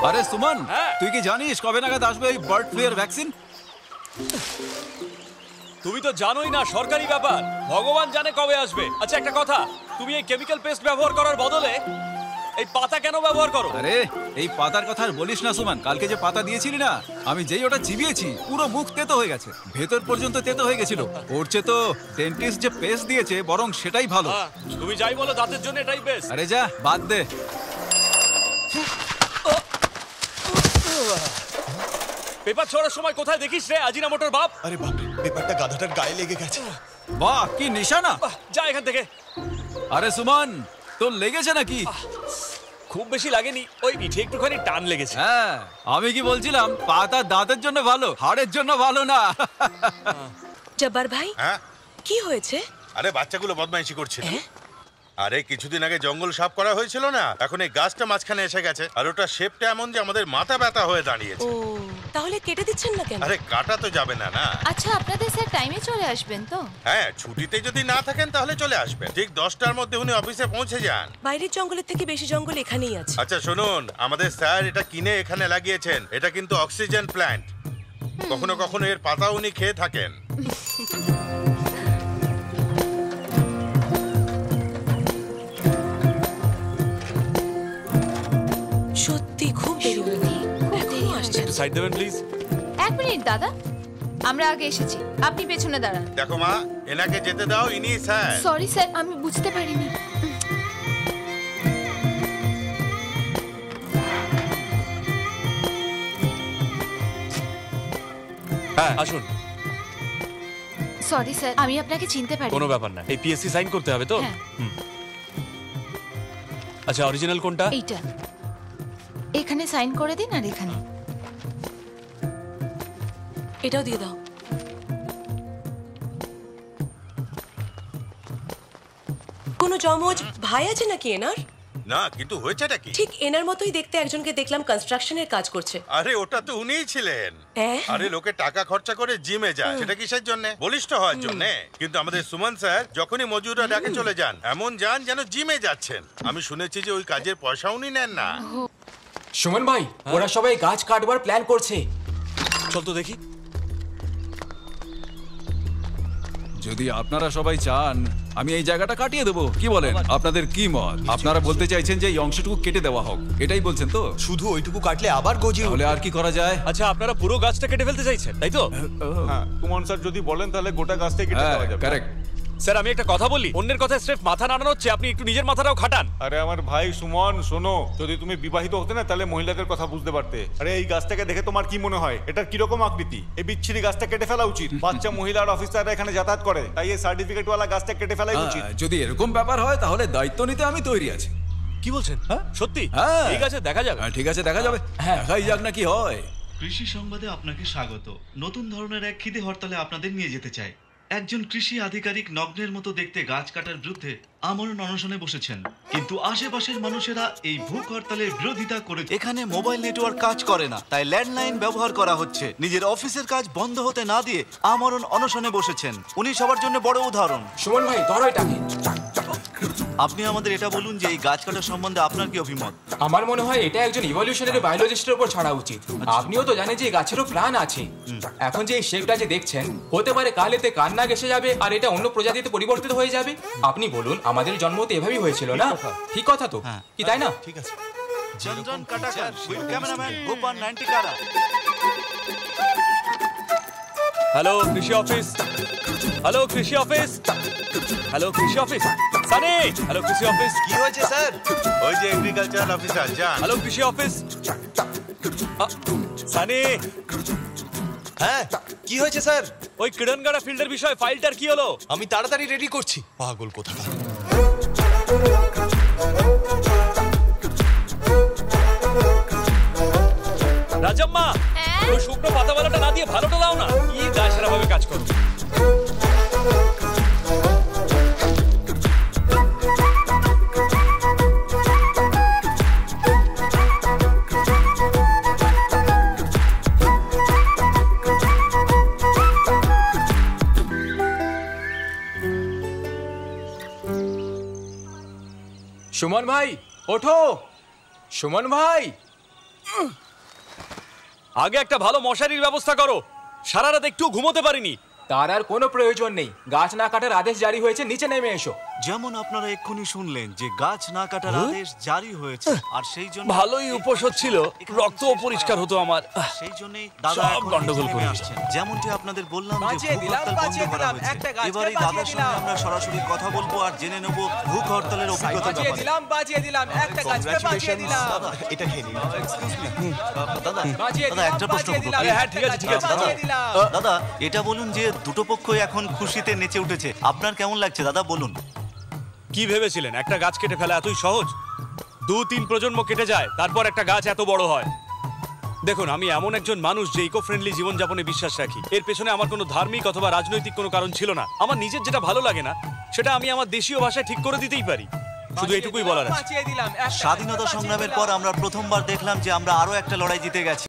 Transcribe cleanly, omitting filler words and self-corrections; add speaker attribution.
Speaker 1: আরে সুমন, তুই কি জানিস কবে নাগাদ আসবে এই বার্ড ফ্লু এর ভ্যাকসিন?
Speaker 2: তুমি তো জানোই না, সরকারি ব্যাপার, ভগবান জানে কবে আসবে। আচ্ছা একটা কথা, তুমি এই কেমিক্যাল পেস্ট ব্যবহার করার বদলে এই পাতা কেন ব্যবহার করো?
Speaker 1: আরে এই পাতার কথা আর বলিস না সুমন, কালকে যে পাতা দিয়েছিলি না, আমি যেই ওটা চিবিয়েছি পুরো মুখ তেতো হয়ে গেছে, ভেতর পর্যন্ত তেতো হয়ে গেছিল। ওর চেয়ে তো ডেন্টিস্ট যে পেস্ট দিয়েছে বরং সেটাই ভালো।
Speaker 2: তুমি যাই বলো, দাঁতের জন্য এটাই বেস্ট।
Speaker 1: আরে যা বাদ দে।
Speaker 2: পেপার ছোড়ার সময় কোথায় দেখিস রে আজিনামোটোর বাপ?
Speaker 3: আরে বাপ রে, পেপারটা গাধাটার গায়ে লেগে গেছে।
Speaker 1: বাহ কি নিশানা!
Speaker 2: যা এখান থেকে।
Speaker 1: আরে সুমন, তোর লেগেছে নাকি?
Speaker 2: খুব বেশি লাগেনি, ওই পিঠে একটুখানি টান লেগেছে।
Speaker 1: হ্যাঁ, আমি কি বলছিলাম, পাতা দাঁতের জন্য ভালো, হাড়ের জন্য ভালো না।
Speaker 4: জব্বার ভাই,
Speaker 5: হ্যাঁ
Speaker 4: কি হয়েছে?
Speaker 5: আরে বাচ্চাগুলো বদমাইশি করছিল। আরে কিছুদিন আগে জঙ্গল সাফ করা হয়েছিল না, এখন এই গাছটা মাঝখানে এসে গেছে, আর ওটা শেপটা এমন যে আমাদের মাথা ব্যথা হয়ে দাঁড়িয়েছে।
Speaker 4: ও, তাহলে কেটে দিচ্ছেন না কেন?
Speaker 5: আরে কাটা তো যাবে না না।
Speaker 6: আচ্ছা আপনাদের স্যার টাইমে চলে আসবেন তো?
Speaker 5: হ্যাঁ, ছুটিতে যদি না থাকেন তাহলে চলে আসবেন, ঠিক 10টার মধ্যে উনি অফিসে পৌঁছে যান।
Speaker 4: বাইরের জঙ্গলের থেকে বেশি জঙ্গল এখানেই আছে।
Speaker 5: আচ্ছা শুনুন, আমাদের স্যার এটা কিনে এখানে লাগিয়েছেন, এটা কিন্তু অক্সিজেন প্ল্যান্ট। কখনো কখনো এর পাতা উনি খেয়ে থাকেন।
Speaker 4: সত্যি খুব দেরি হয়ে গেল, এখনো আসছে না।
Speaker 2: সাইড দেবেন প্লিজ।
Speaker 6: এক মিনিট দাদা, আমরা আগে এসেছি, আপনি পেছনে দাঁড়ান।
Speaker 5: দেখো মা, এনাকে যেতে দাও, ইনি স্যার।
Speaker 6: সরি স্যার, আমি বুঝতে পারিনি।
Speaker 2: হ্যাঁ আসুন।
Speaker 6: সরি স্যার, আমি আপনাকে চিনতে পারি।
Speaker 2: কোনো ব্যাপার না, এই পিএসসি সাইন করতে হবে তো?
Speaker 6: হ্যাঁ।
Speaker 2: আচ্ছা অরিজিনাল কোনটা?
Speaker 6: এইটা এখানে সাইন করে দিন, আর এখানে
Speaker 4: এটাও দিয়ে দাও। কোনো জমজ ভাই আছে নাকি এনার?
Speaker 5: না, কিন্তু হয়েছেটা কি?
Speaker 4: ঠিক এনার মতোই দেখতে একজনকে দেখলাম কনস্ট্রাকশনের কাজ করছে।
Speaker 5: আরে ওটা তো উনিই ছিলেন।
Speaker 4: হ্যাঁ?
Speaker 5: আরে লোকে টাকা খরচা করে জিমে যায়, সেটা কিসের জন্য? বলিষ্ঠ হওয়ার জন্য। কিন্তু আমাদের সুমন স্যার যখনই মজুররা ডাকে চলে যান, এমন যান যেন জিমে যাচ্ছেন। আমি শুনেছি যে ওই কাজের পয়সা উনি নেন না।
Speaker 7: সুমন ভাই, ওরা সবাই গাছ কাটবার প্ল্যান করছে।
Speaker 2: চল তো দেখি।
Speaker 1: যদি আপনারা সবাই চান আমি এই জায়গাটা কাটিয়ে দেবো, কি বলেন? আপনাদের কি মত? আপনারা বলতে চাইছেন যে এই অংশটুকু কেটে দেওয়া হোক, এটাই বলছেন তো?
Speaker 3: শুধু ওইটুকু কাটলে আবার গজিয়ে
Speaker 1: তাহলে আর কি করা যায়?
Speaker 2: আচ্ছা আপনারা পুরো গাছটা কেটে ফেলতে চাইছেন, তাই তো?
Speaker 8: হ্যাঁ, কুমন স্যার যদি বলেন তাহলে গোটা গাছটাই কেটে দেওয়া যাবে।
Speaker 1: কারেক্ট।
Speaker 2: স্যার আমি একটা কথা বলি, অন্যের কথায় স্রেফ মাথা নাড়ানো হচ্ছে, আপনি একটু নিজের মাথাটাও খাটান।
Speaker 8: আরে আমার ভাই সুমন, শোনো, যদি তুমি বিবাহিত হতে না তাহলে মহিলাদের কথা বুঝতে পারতে। আরে এই গাছটাকে দেখে তোমার কি মনে হয় এটার কিরকম আকৃতি? এই বিচ্ছিরি গাছটা কেটে ফেলা উচিত। বাচ্চা মহিলার অফিসাররা এখানে যাতায়াত করে, তাই এই সার্টিফিকেট ওয়ালা গাছটা কেটে ফেলাই উচিত।
Speaker 1: যদি এরকম ব্যাপার হয় তাহলে দায়িত্ব নিতে আমি তৈরি আছি।
Speaker 2: কি বলছেন?
Speaker 1: হ্যাঁ
Speaker 2: সত্যি?
Speaker 1: হ্যাঁ
Speaker 2: ঠিক আছে, দেখা যাবে।
Speaker 1: ঠিক আছে, দেখা যাবে। দেখাই যাক না কি হয়।
Speaker 9: কৃষি সংবাদে আপনাকে স্বাগত। নতুন ধরনের এক খিদে হরতালে আপনাদের নিয়ে যেতে চাই। একজন কৃষি আধিকারিক নগ্নের মতো দেখতে গাছ কাটার বিরুদ্ধে আমরণ অনশনে বসেছেন, কিন্তু আশেপাশের মানুষেরা এই ভূখ হরতালের বিরোধিতা করে।
Speaker 10: এখানে মোবাইল নেটওয়ার্ক কাজ করে না, তাই ল্যান্ডলাইন ব্যবহার করা হচ্ছে। নিজের অফিসের কাজ বন্ধ হতে না দিয়ে আমরণ অনশনে বসেছেন। উনি সবার জন্য বড় উদাহরণ।
Speaker 7: সুমন ভাই, ধরো এটাকে।
Speaker 10: আপনি আমাদের এটা বলুন যে এই গাছ কাটার সম্বন্ধে আপনার কি অভিমত?
Speaker 7: আমার মনে হয় এটা একজন ইভলিউশনারি বায়োলজিস্টের উপর ছাড়া উচিত। আপনিও তো জানেন যে এই গাছেরও প্রাণ আছে। এখন যে এই শেপটা যে দেখছেন, হতে পারে কাল এতে কান্না এসে যাবে আর এটা অন্য প্রজাতিতে পরিবর্তিত হয়ে যাবে। আপনি বলুন, আমাদের জন্ম তো এভাবেই হয়েছিল না? ঠিক কথা তো, কি তাই না?
Speaker 3: ঠিক আছে।
Speaker 10: চন্দ্রন কাটাকার উইথ ক্যামেরাম্যান গোপাল 90 কারা।
Speaker 2: হ্যালো কৃষি অফিস, হ্যালো কৃষি অফিস, হ্যালো কৃষি অফিস, সানি, হ্যালো কৃষি অফিস।
Speaker 10: কি হয়েছে স্যার?
Speaker 5: ওই যে এগ্রিকালচারাল অফিসার যান।
Speaker 2: হ্যালো কৃষি অফিস, সানি।
Speaker 3: হ্যাঁ, কি হয়েছে স্যার?
Speaker 2: ওই কিরণগাড়া ফিল্ডের বিষয়ে ফাইলটার কি হলো?
Speaker 3: আমি তাড়াতাড়ি রেডি করছি। পাগল কোথাকার।
Speaker 2: রাজাম্মা, ওই শুকনো পাতাওয়ালাটা না দিয়ে ভালোটা দাও না। কি দায়সারা ভাবে কাজ করো।
Speaker 7: সুমন ভাই ওঠো। সুমন ভাই,
Speaker 2: আগে একটা ভালো মশারির ব্যবস্থা করো, সারা রাত একটু ঘুমোতে পারিনি।
Speaker 7: তার আর কোনো প্রয়োজন নেই, গাছ না কাটার আদেশ জারি হয়েছে, নিচে নেমে এসো।
Speaker 10: যেমন আপনারা এক্ষুনি শুনলেন যে গাছ না কাটার আদেশ জারি হয়েছে, আর সেই জন্য
Speaker 2: ভালোই উপোস হচ্ছিল, রক্তও পরিষ্কার হতো আমার।
Speaker 10: সেই জন্যই দাদা
Speaker 2: সব
Speaker 10: এখন
Speaker 2: গন্ডগোল
Speaker 10: নেমে
Speaker 2: করে
Speaker 10: আসছেন। যেমনটি আপনাদের বললাম যে
Speaker 7: বাঁচিয়ে
Speaker 10: ভূখ
Speaker 7: দিলাম,
Speaker 10: হরতাল বন্ধ
Speaker 7: বাঁচিয়ে
Speaker 10: করা
Speaker 7: দিলাম,
Speaker 10: হয়েছে।
Speaker 7: একটা গাছকে
Speaker 10: এবারে
Speaker 7: বাঁচিয়ে
Speaker 10: দাদার সঙ্গে
Speaker 7: দিলাম।
Speaker 10: আমরা সরাসরি কথা বলবো আর জেনে নেব ভূখ হরতালের অভিজ্ঞতা
Speaker 7: বাঁচিয়ে
Speaker 10: ব্যাপারে।
Speaker 7: দিলাম, বাঁচিয়ে দিলাম, একটা গাছকে বাঁচিয়ে দিলাম।
Speaker 3: দাদা এটা খেয়ে নিন।
Speaker 10: দাদা
Speaker 7: বাঁচিয়ে
Speaker 10: দাদা
Speaker 7: দিলাম,
Speaker 10: একটা প্রশ্ন
Speaker 7: বাঁচিয়ে
Speaker 10: করবো?
Speaker 7: দিলাম,
Speaker 2: হ্যাঁ, ঠিক আছে, ঠিক আছে,
Speaker 7: একটা বাঁচিয়ে দিলাম।
Speaker 10: দাদা এটা বলুন যে দুটো পক্ষই এখন খুশিতে নেচে উঠেছে, আপনার কেমন লাগছে দাদা বলুন?
Speaker 2: কি ভেবেছিলেন একটা গাছ কেটে ফেলা এতই সহজ? 2-3 প্রজন্ম কেটে যায়, তারপর একটা গাছ এত বড় হয়। দেখুন, আমি এমন একজন মানুষ যে ইকো ফ্রেন্ডলি জীবনযাপনে বিশ্বাস রাখি। এর পেছনে আমার কোনো ধার্মিক অথবা রাজনৈতিক কোনো কারণ ছিল না। আমার নিজের যেটা ভালো লাগে না সেটা আমি আমার দেশীয় ভাষায় ঠিক করে দিতেই পারি। শুধু এটুকুই বলার আছে।
Speaker 7: বাঁচিয়ে দিলাম, একটা
Speaker 10: স্বাধীনতা
Speaker 7: গাছকে
Speaker 10: সংগ্রামের
Speaker 7: বাঁচিয়ে
Speaker 10: পর আমরা প্রথমবার দেখলাম যে আমরা আরো একটা লড়াই জিতে গেছি।